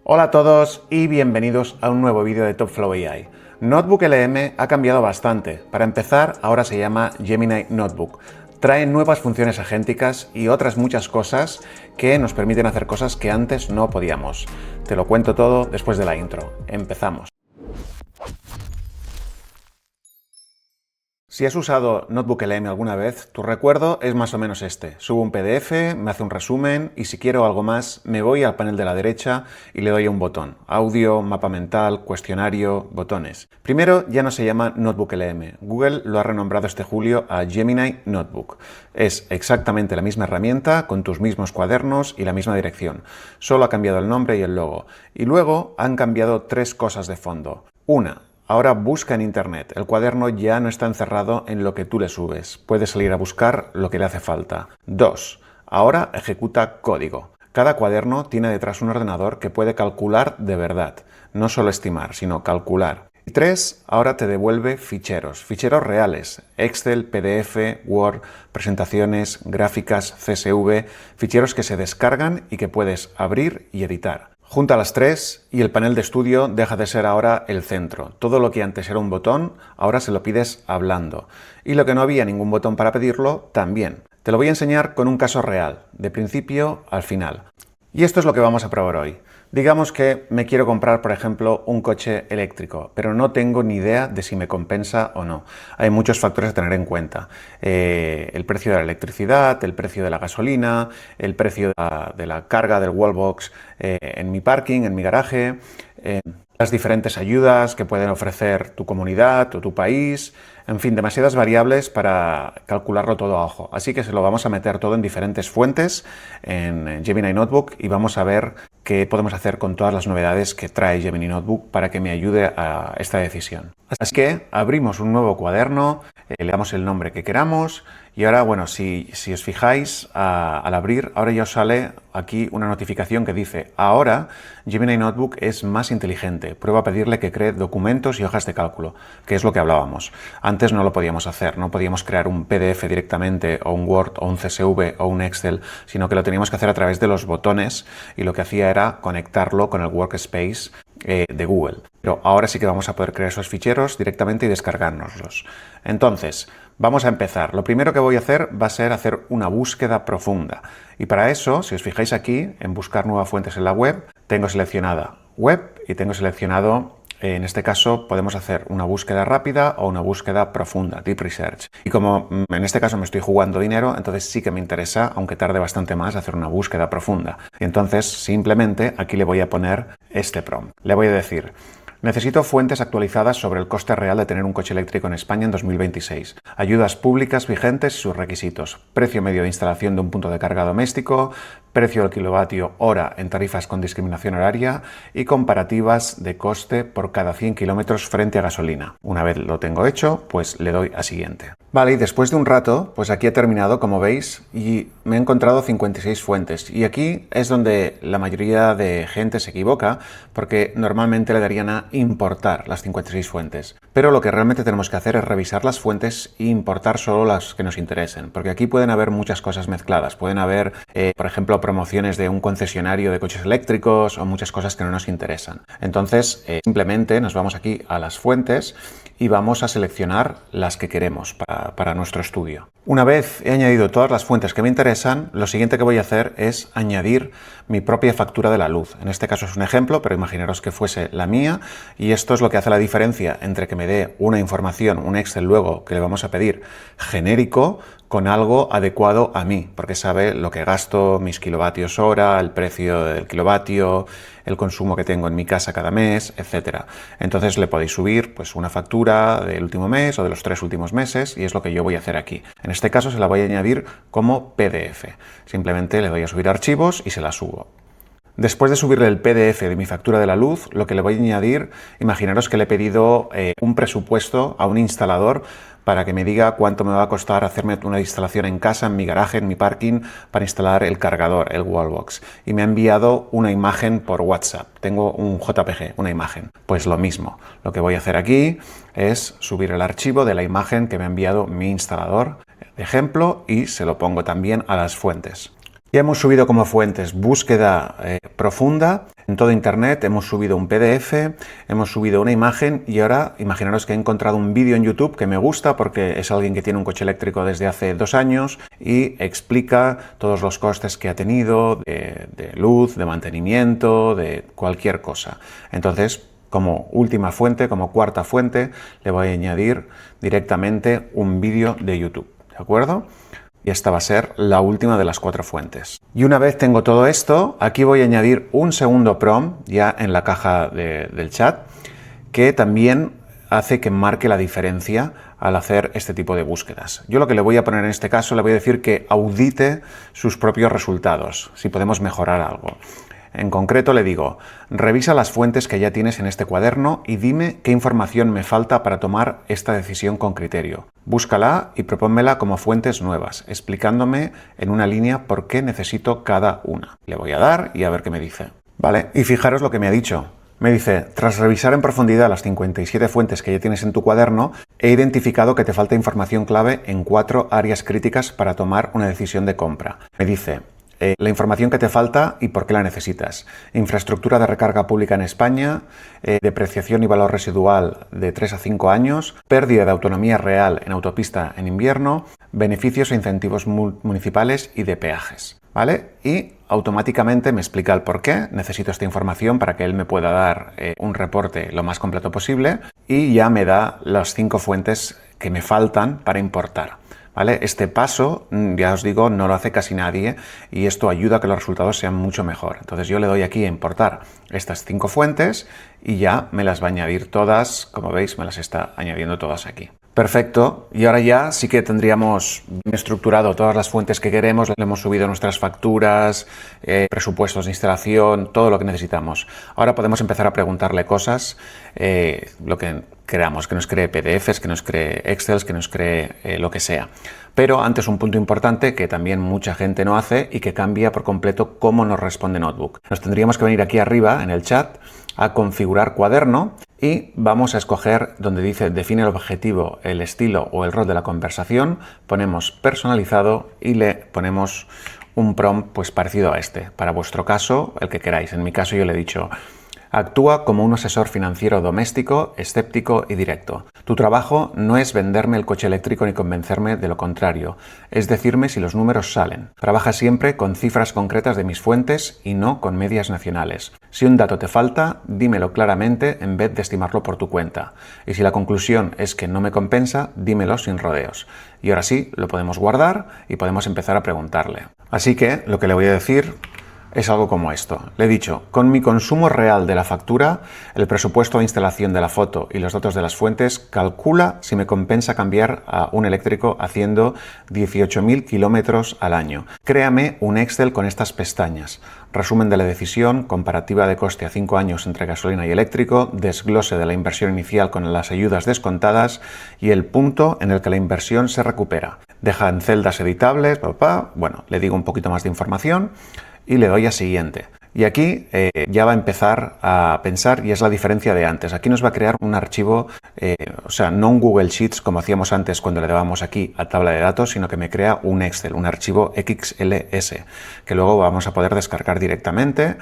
Hola a todos y bienvenidos a un nuevo vídeo de TopFlow AI. Notebook LM ha cambiado bastante. Para empezar, ahora se llama Gemini Notebook. Trae nuevas funciones agénticas y otras muchas cosas que nos permiten hacer cosas que antes no podíamos. Te lo cuento todo después de la intro. Empezamos. Si has usado Notebook LM alguna vez, tu recuerdo es más o menos este. Subo un PDF, me hace un resumen y si quiero algo más, me voy al panel de la derecha y le doy a un botón. Audio, mapa mental, cuestionario, botones. Primero, ya no se llama Notebook LM. Google lo ha renombrado este julio a Gemini Notebook. Es exactamente la misma herramienta, con tus mismos cuadernos y la misma dirección. Solo ha cambiado el nombre y el logo. Y luego han cambiado tres cosas de fondo. Una, ahora busca en Internet. El cuaderno ya no está encerrado en lo que tú le subes. Puede salir a buscar lo que le hace falta. 2. Ahora ejecuta código. Cada cuaderno tiene detrás un ordenador que puede calcular de verdad. No solo estimar, sino calcular. Y 3. Ahora te devuelve ficheros. Ficheros reales. Excel, PDF, Word, presentaciones, gráficas, CSV. Ficheros que se descargan y que puedes abrir y editar. Junta las tres y el panel de estudio deja de ser ahora el centro. Todo lo que antes era un botón, ahora se lo pides hablando. Y lo que no había ningún botón para pedirlo, también. Te lo voy a enseñar con un caso real, de principio al final. Y esto es lo que vamos a probar hoy. Digamos que me quiero comprar, por ejemplo, un coche eléctrico, pero no tengo ni idea de si me compensa o no. Hay muchos factores a tener en cuenta. El precio de la electricidad, el precio de la gasolina, el precio de la carga del wallbox en mi parking, en mi garaje, las diferentes ayudas que pueden ofrecer tu comunidad o tu país, en fin, demasiadas variables para calcularlo todo a ojo. Así que se lo vamos a meter todo en diferentes fuentes en Gemini Notebook y vamos a ver qué podemos hacer con todas las novedades que trae Gemini Notebook para que me ayude a esta decisión. Así que abrimos un nuevo cuaderno, le damos el nombre que queramos y ahora, bueno, si os fijáis al abrir, ahora ya os sale aquí una notificación que dice: ahora Gemini Notebook es más inteligente, prueba a pedirle que cree documentos y hojas de cálculo, que es lo que hablábamos. Antes no lo podíamos hacer, no podíamos crear un PDF directamente o un Word o un CSV o un Excel, sino que lo teníamos que hacer a través de los botones y lo que hacía era conectarlo con el Workspace de Google. Pero ahora sí que vamos a poder crear esos ficheros directamente y descargárnoslos. Entonces, vamos a empezar. Lo primero que voy a hacer va a ser hacer una búsqueda profunda. Y para eso, si os fijáis aquí, en buscar nuevas fuentes en la web, tengo seleccionada web y tengo seleccionado, en este caso, podemos hacer una búsqueda rápida o una búsqueda profunda, Deep Research. Y como en este caso me estoy jugando dinero, entonces sí que me interesa, aunque tarde bastante más, hacer una búsqueda profunda. Y entonces, simplemente, aquí le voy a poner este prompt. Le voy a decir: necesito fuentes actualizadas sobre el coste real de tener un coche eléctrico en España en 2026. Ayudas públicas vigentes y sus requisitos. Precio medio de instalación de un punto de carga doméstico. Precio del kilovatio hora en tarifas con discriminación horaria. Y comparativas de coste por cada 100 kilómetros frente a gasolina. Una vez lo tengo hecho, pues le doy a siguiente. Vale, y después de un rato, pues aquí he terminado, como veis, y me he encontrado 56 fuentes. Y aquí es donde la mayoría de gente se equivoca, porque normalmente le darían a importar las 56 fuentes. Pero lo que realmente tenemos que hacer es revisar las fuentes e importar solo las que nos interesen, porque aquí pueden haber muchas cosas mezcladas. Pueden haber, por ejemplo, promociones de un concesionario de coches eléctricos o muchas cosas que no nos interesan. Entonces, simplemente nos vamos aquí a las fuentes y vamos a seleccionar las que queremos para nuestro estudio. Una vez he añadido todas las fuentes que me interesan, lo siguiente que voy a hacer es añadir mi propia factura de la luz. En este caso es un ejemplo, pero imaginaros que fuese la mía, y esto es lo que hace la diferencia entre que me dé una información, un Excel luego que le vamos a pedir genérico, con algo adecuado a mí, porque sabe lo que gasto, mis kilovatios hora, el precio del kilovatio, el consumo que tengo en mi casa cada mes, etc. Entonces le podéis subir pues una factura del último mes o de los 3 últimos meses, y es lo que yo voy a hacer aquí. En este caso se la voy a añadir como PDF. Simplemente le doy a subir archivos y se la subo. Después de subirle el PDF de mi factura de la luz, lo que le voy a añadir, imaginaros que le he pedido un presupuesto a un instalador para que me diga cuánto me va a costar hacerme una instalación en casa, en mi garaje, en mi parking, para instalar el cargador, el wallbox. Y me ha enviado una imagen por WhatsApp. Tengo un JPG, una imagen. Pues lo mismo. Lo que voy a hacer aquí es subir el archivo de la imagen que me ha enviado mi instalador de ejemplo y se lo pongo también a las fuentes. Ya hemos subido como fuentes búsqueda profunda en todo Internet, hemos subido un PDF, hemos subido una imagen y ahora imaginaros que he encontrado un vídeo en YouTube que me gusta porque es alguien que tiene un coche eléctrico desde hace 2 años y explica todos los costes que ha tenido de luz, de mantenimiento, de cualquier cosa. Entonces, como última fuente, como cuarta fuente, le voy a añadir directamente un vídeo de YouTube, ¿de acuerdo? Y esta va a ser la última de las 4 fuentes. Y una vez tengo todo esto, aquí voy a añadir un segundo prompt ya en la caja del chat, que también hace que marque la diferencia al hacer este tipo de búsquedas. Yo lo que le voy a poner en este caso, le voy a decir que audite sus propios resultados, si podemos mejorar algo. En concreto le digo, revisa las fuentes que ya tienes en este cuaderno y dime qué información me falta para tomar esta decisión con criterio. Búscala y propónmela como fuentes nuevas, explicándome en una línea por qué necesito cada una. Le voy a dar y a ver qué me dice. Vale, y fijaros lo que me ha dicho. Me dice, tras revisar en profundidad las 57 fuentes que ya tienes en tu cuaderno, he identificado que te falta información clave en 4 áreas críticas para tomar una decisión de compra. Me dice, la información que te falta y por qué la necesitas. Infraestructura de recarga pública en España, depreciación y valor residual de 3 a 5 años, pérdida de autonomía real en autopista en invierno, beneficios e incentivos municipales y de peajes. ¿Vale? Y automáticamente me explica el por qué necesito esta información para que él me pueda dar un reporte lo más completo posible y ya me da las 5 fuentes que me faltan para importar. ¿Vale? Este paso, ya os digo, no lo hace casi nadie y esto ayuda a que los resultados sean mucho mejor. Entonces yo le doy aquí a importar estas 5 fuentes y ya me las va a añadir todas, como veis me las está añadiendo todas aquí. Perfecto, y ahora ya sí que tendríamos bien estructurado todas las fuentes que queremos, le hemos subido nuestras facturas, presupuestos de instalación, todo lo que necesitamos. Ahora podemos empezar a preguntarle cosas, lo que queramos, que nos cree PDFs, que nos cree Excel, que nos cree lo que sea. Pero antes un punto importante que también mucha gente no hace y que cambia por completo cómo nos responde Notebook. Nos tendríamos que venir aquí arriba en el chat a configurar cuaderno y vamos a escoger donde dice define el objetivo, el estilo o el rol de la conversación, ponemos personalizado y le ponemos un prompt pues parecido a este. Para vuestro caso, el que queráis. En mi caso yo le he dicho actúa como un asesor financiero doméstico, escéptico y directo. Tu trabajo no es venderme el coche eléctrico ni convencerme de lo contrario, es decirme si los números salen. Trabaja siempre con cifras concretas de mis fuentes y no con medias nacionales. Si un dato te falta, dímelo claramente en vez de estimarlo por tu cuenta. Y si la conclusión es que no me compensa, dímelo sin rodeos. Y ahora sí, lo podemos guardar y podemos empezar a preguntarle. Así que lo que le voy a decir es algo como esto. Le he dicho, con mi consumo real de la factura, el presupuesto de instalación de la foto y los datos de las fuentes, calcula si me compensa cambiar a un eléctrico haciendo 18.000 kilómetros al año. Créame un Excel con estas pestañas. Resumen de la decisión, comparativa de coste a 5 años entre gasolina y eléctrico, desglose de la inversión inicial con las ayudas descontadas y el punto en el que la inversión se recupera. Deja en celdas editables, bueno, le digo un poquito más de información y le doy a siguiente. Y aquí ya va a empezar a pensar y es la diferencia de antes. Aquí nos va a crear un archivo, o sea, no un Google Sheets como hacíamos antes cuando le dábamos aquí a tabla de datos, sino que me crea un Excel, un archivo XLS, que luego vamos a poder descargar directamente,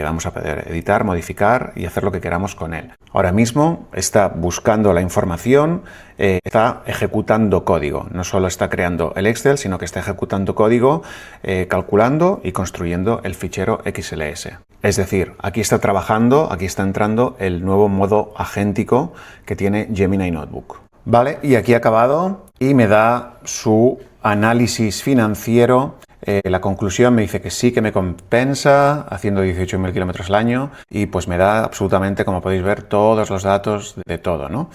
vamos a poder editar, modificar y hacer lo que queramos con él. Ahora mismo está buscando la información, está ejecutando código. No solo está creando el Excel, sino que está ejecutando código, calculando y construyendo el fichero XLS. Es decir, aquí está trabajando, aquí está entrando el nuevo modo agéntico que tiene Gemini Notebook. Vale, y aquí ha acabado y me da su análisis financiero. La conclusión me dice que sí que me compensa haciendo 18.000 kilómetros al año y pues me da absolutamente, como podéis ver, todos los datos de todo, ¿no?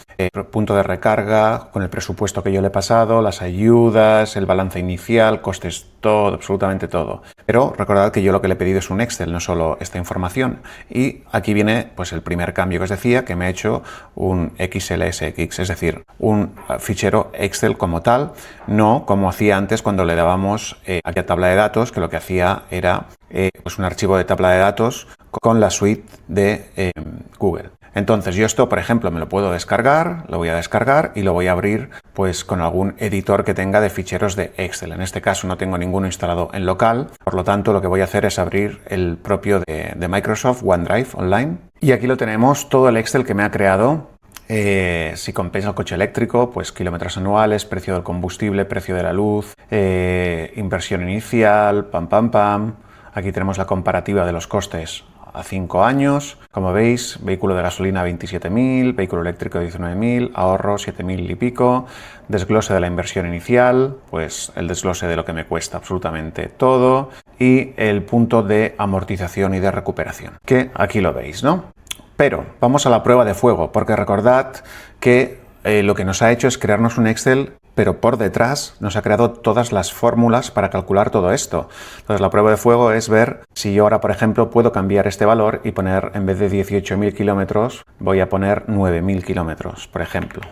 Punto de recarga, con el presupuesto que yo le he pasado, las ayudas, el balance inicial, costes, todo, absolutamente todo. Pero recordad que yo lo que le he pedido es un Excel, no solo esta información. Y aquí viene pues el primer cambio que os decía, que me he hecho un XLSX, es decir, un fichero Excel como tal, no como hacía antes cuando le dábamos aquí a tabla de datos, que lo que hacía era pues un archivo de tabla de datos con la suite de Google. Entonces yo esto, por ejemplo, me lo puedo descargar, lo voy a descargar y lo voy a abrir pues con algún editor que tenga de ficheros de Excel. En este caso no tengo ninguno instalado en local, por lo tanto lo que voy a hacer es abrir el propio de Microsoft OneDrive Online. Y aquí lo tenemos, todo el Excel que me ha creado. Si compensa el coche eléctrico, pues kilómetros anuales, precio del combustible, precio de la luz, inversión inicial, pam, pam, pam. Aquí tenemos la comparativa de los costes a 5 años. Como veis, vehículo de gasolina 27.000, vehículo eléctrico 19.000, ahorro 7.000 y pico, desglose de la inversión inicial, pues el desglose de lo que me cuesta absolutamente todo y el punto de amortización y de recuperación, que aquí lo veis, ¿no? Pero vamos a la prueba de fuego, porque recordad que lo que nos ha hecho es crearnos un Excel, pero por detrás nos ha creado todas las fórmulas para calcular todo esto. Entonces la prueba de fuego es ver si yo ahora, por ejemplo, puedo cambiar este valor y poner, en vez de 18.000 kilómetros, voy a poner 9.000 kilómetros, por ejemplo.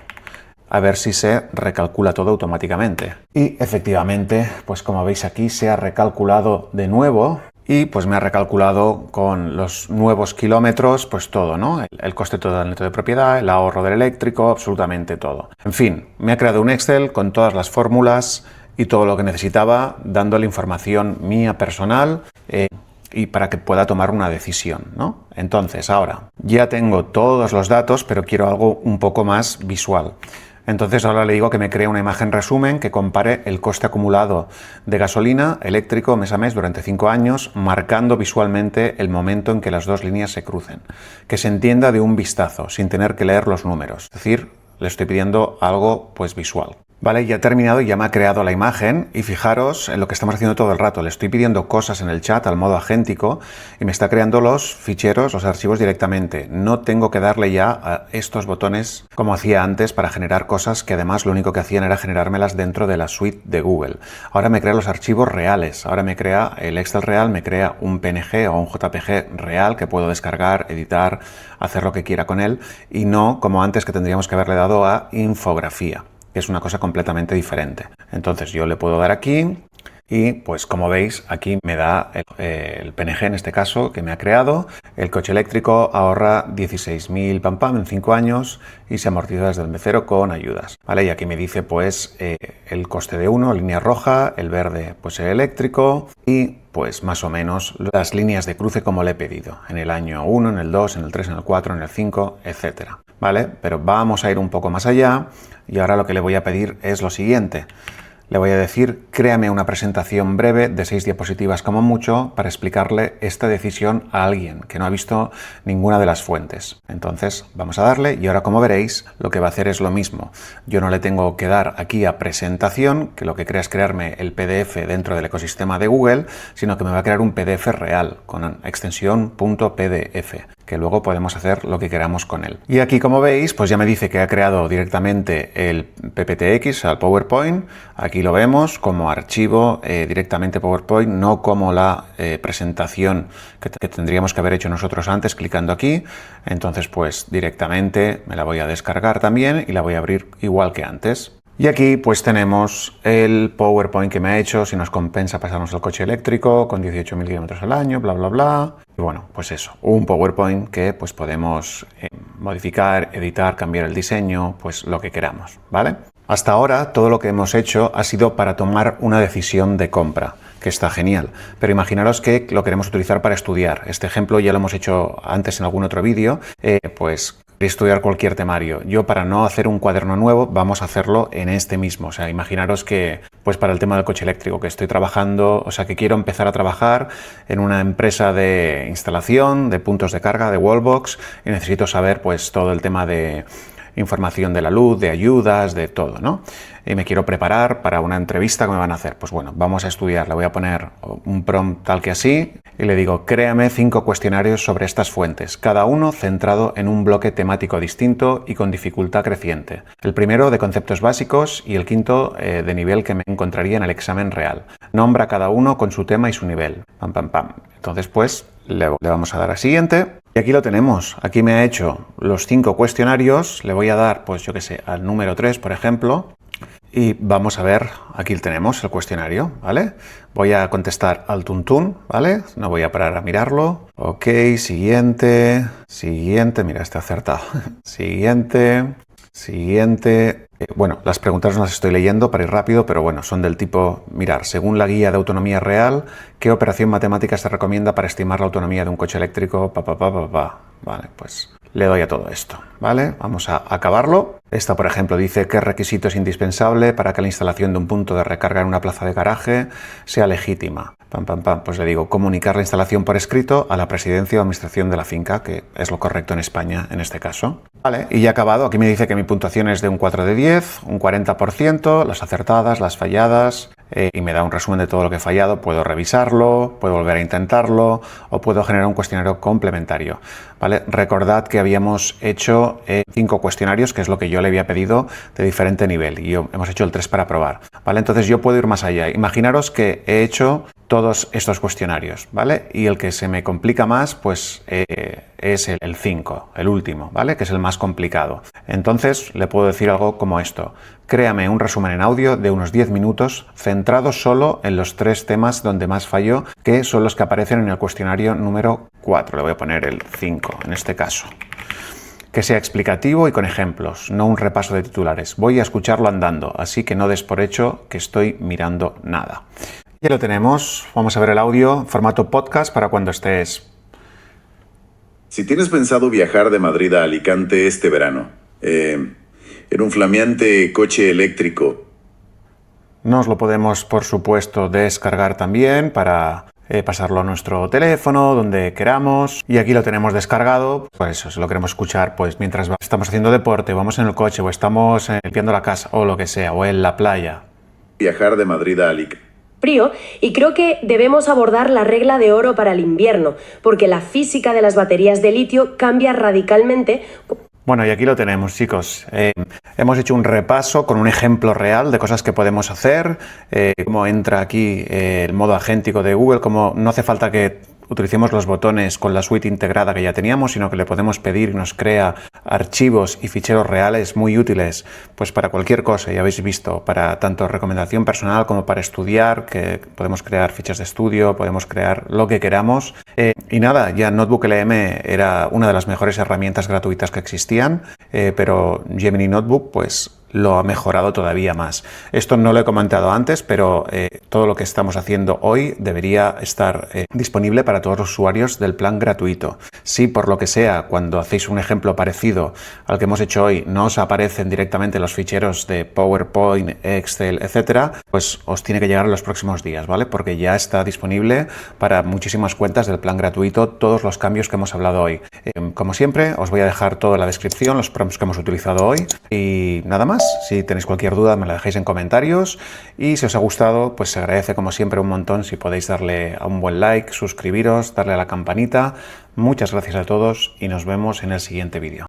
A ver si se recalcula todo automáticamente. Y efectivamente, pues como veis aquí, se ha recalculado de nuevo. Y pues me ha recalculado con los nuevos kilómetros, pues todo, ¿no? El coste total neto de propiedad, el ahorro del eléctrico, absolutamente todo. En fin, me ha creado un Excel con todas las fórmulas y todo lo que necesitaba, dándole información mía personal y para que pueda tomar una decisión, ¿no? Entonces, ahora, ya tengo todos los datos, pero quiero algo un poco más visual. Entonces ahora le digo que me cree una imagen resumen que compare el coste acumulado de gasolina, eléctrico, mes a mes durante 5 años, marcando visualmente el momento en que las dos líneas se crucen. Que se entienda de un vistazo, sin tener que leer los números. Es decir, le estoy pidiendo algo pues visual. Vale, ya ha terminado y ya me ha creado la imagen y fijaros en lo que estamos haciendo todo el rato. Le estoy pidiendo cosas en el chat al modo agéntico y me está creando los ficheros, los archivos directamente. No tengo que darle ya a estos botones como hacía antes para generar cosas que además lo único que hacían era generármelas dentro de la suite de Google. Ahora me crea los archivos reales, ahora me crea el Excel real, me crea un PNG o un JPG real que puedo descargar, editar, hacer lo que quiera con él y no como antes que tendríamos que haberle dado a infografía, que es una cosa completamente diferente. Entonces yo le puedo dar aquí y pues como veis aquí me da el PNG en este caso que me ha creado. El coche eléctrico ahorra 16.000 pam pam en 5 años y se amortiza desde el M0 con ayudas. ¿Vale? Y aquí me dice pues el coste de uno, línea roja, el verde pues el eléctrico y pues más o menos las líneas de cruce como le he pedido. En el año 1, en el 2, en el 3, en el 4, en el 5, etcétera. ¿Vale? Pero vamos a ir un poco más allá y ahora lo que le voy a pedir es lo siguiente. Le voy a decir, créame una presentación breve de 6 diapositivas como mucho para explicarle esta decisión a alguien que no ha visto ninguna de las fuentes. Entonces vamos a darle y ahora como veréis lo que va a hacer es lo mismo. Yo no le tengo que dar aquí a presentación, que lo que crea es crearme el PDF dentro del ecosistema de Google, sino que me va a crear un PDF real con extensión .pdf, que luego podemos hacer lo que queramos con él. Y aquí como veis pues ya me dice que ha creado directamente el PPTX al PowerPoint. Aquí lo vemos como archivo directamente PowerPoint, no como la presentación que tendríamos que haber hecho nosotros antes clicando aquí. Entonces pues directamente me la voy a descargar también y la voy a abrir igual que antes. Y aquí pues tenemos el PowerPoint que me ha hecho, si nos compensa pasarnos al coche eléctrico con 18.000 kilómetros al año, bla bla bla. Y bueno, pues eso, un PowerPoint que pues podemos modificar, editar, cambiar el diseño, pues lo que queramos, ¿vale? Hasta ahora todo lo que hemos hecho ha sido para tomar una decisión de compra, que está genial, pero imaginaros que lo queremos utilizar para estudiar. Este ejemplo ya lo hemos hecho antes en algún otro vídeo, pues estudiar cualquier temario. Yo para no hacer un cuaderno nuevo vamos a hacerlo en este mismo. O sea, imaginaros que pues para el tema del coche eléctrico que estoy trabajando, o sea que quiero empezar a trabajar en una empresa de instalación, de puntos de carga, de wallbox y necesito saber pues todo el tema de información de la luz, de ayudas, de todo, ¿no? Y me quiero preparar para una entrevista que me van a hacer. Pues bueno, vamos a estudiar. Le voy a poner un prompt tal que así y le digo, créame 5 cuestionarios sobre estas fuentes, cada uno centrado en un bloque temático distinto y con dificultad creciente. El primero de conceptos básicos y el quinto de nivel que me encontraría en el examen real. Nombra cada uno con su tema y su nivel. Pam, pam, pam. Entonces, pues, le vamos a dar a siguiente. Y aquí lo tenemos. Aquí me ha hecho los 5 cuestionarios. Le voy a dar, pues yo qué sé, al número 3, por ejemplo. Y vamos a ver, aquí tenemos el cuestionario, ¿vale? Voy a contestar al tuntún, ¿vale? No voy a parar a mirarlo. Ok, siguiente, mira, está acertado. Siguiente. Bueno, las preguntas no las estoy leyendo para ir rápido, pero bueno, son del tipo, mirar, según la guía de autonomía real, ¿qué operación matemática se recomienda para estimar la autonomía de un coche eléctrico? Vale, pues le doy a todo esto, ¿vale? Vamos a acabarlo. Esta, por ejemplo, dice qué requisito es indispensable para que la instalación de un punto de recarga en una plaza de garaje sea legítima. Pues le digo, comunicar la instalación por escrito a la presidencia o administración de la finca, que es lo correcto en España en este caso. Vale, y ya he acabado. Aquí me dice que mi puntuación es de un 4 de 10, un 40%, las acertadas, las falladas, y me da un resumen de todo lo que he fallado. Puedo revisarlo, puedo volver a intentarlo o puedo generar un cuestionario complementario. ¿Vale? Recordad que habíamos hecho 5 cuestionarios, que es lo que yo le había pedido, de diferente nivel, y hemos hecho el 3 para probar. ¿Vale? Entonces yo puedo ir más allá. Imaginaros que he hecho todos estos cuestionarios, ¿vale? Y el que se me complica más, pues es el 5, el último, ¿vale? Que es el más complicado. Entonces le puedo decir algo como esto: créame un resumen en audio de unos 10 minutos centrado solo en los 3 temas donde más falló, que son los que aparecen en el cuestionario número 4. Le voy a poner el 5 en este caso. Que sea explicativo y con ejemplos, no un repaso de titulares. Voy a escucharlo andando, así que no des por hecho que estoy mirando nada. Ya lo tenemos. Vamos a ver el audio, formato podcast para cuando estés. Si tienes pensado viajar de Madrid a Alicante este verano, en un flameante coche eléctrico. Nos lo podemos, por supuesto, descargar también para pasarlo a nuestro teléfono, donde queramos. Y aquí lo tenemos descargado, pues eso, si lo queremos escuchar pues mientras estamos haciendo deporte, vamos en el coche, o estamos limpiando la casa, o lo que sea, o en la playa. Viajar de Madrid a Alicante. Frío, y creo que debemos abordar la regla de oro para el invierno, porque la física de las baterías de litio cambia radicalmente. Bueno, y aquí lo tenemos, chicos. Hemos hecho un repaso con un ejemplo real de cosas que podemos hacer, cómo entra aquí el modo agéntico de Google, cómo no hace falta que utilicemos los botones con la suite integrada que ya teníamos, sino que le podemos pedir y nos crea archivos y ficheros reales muy útiles pues para cualquier cosa. Ya habéis visto, para tanto recomendación personal como para estudiar, que podemos crear fichas de estudio, podemos crear lo que queramos. Y nada, ya Notebook LM era una de las mejores herramientas gratuitas que existían, pero Gemini Notebook pues lo ha mejorado todavía más. Esto no lo he comentado antes, pero todo lo que estamos haciendo hoy debería estar disponible para todos los usuarios del plan gratuito. Si por lo que sea, cuando hacéis un ejemplo parecido al que hemos hecho hoy, no os aparecen directamente los ficheros de PowerPoint, Excel, etcétera, pues os tiene que llegar en los próximos días, ¿vale? Porque ya está disponible para muchísimas cuentas del plan gratuito todos los cambios que hemos hablado hoy. Como siempre, os voy a dejar todo en la descripción, los prompts que hemos utilizado hoy, y nada más. Si tenéis cualquier duda me la dejáis en comentarios, y si os ha gustado pues se agradece como siempre un montón si podéis darle a un buen like, suscribiros, darle a la campanita. Muchas gracias a todos y nos vemos en el siguiente vídeo.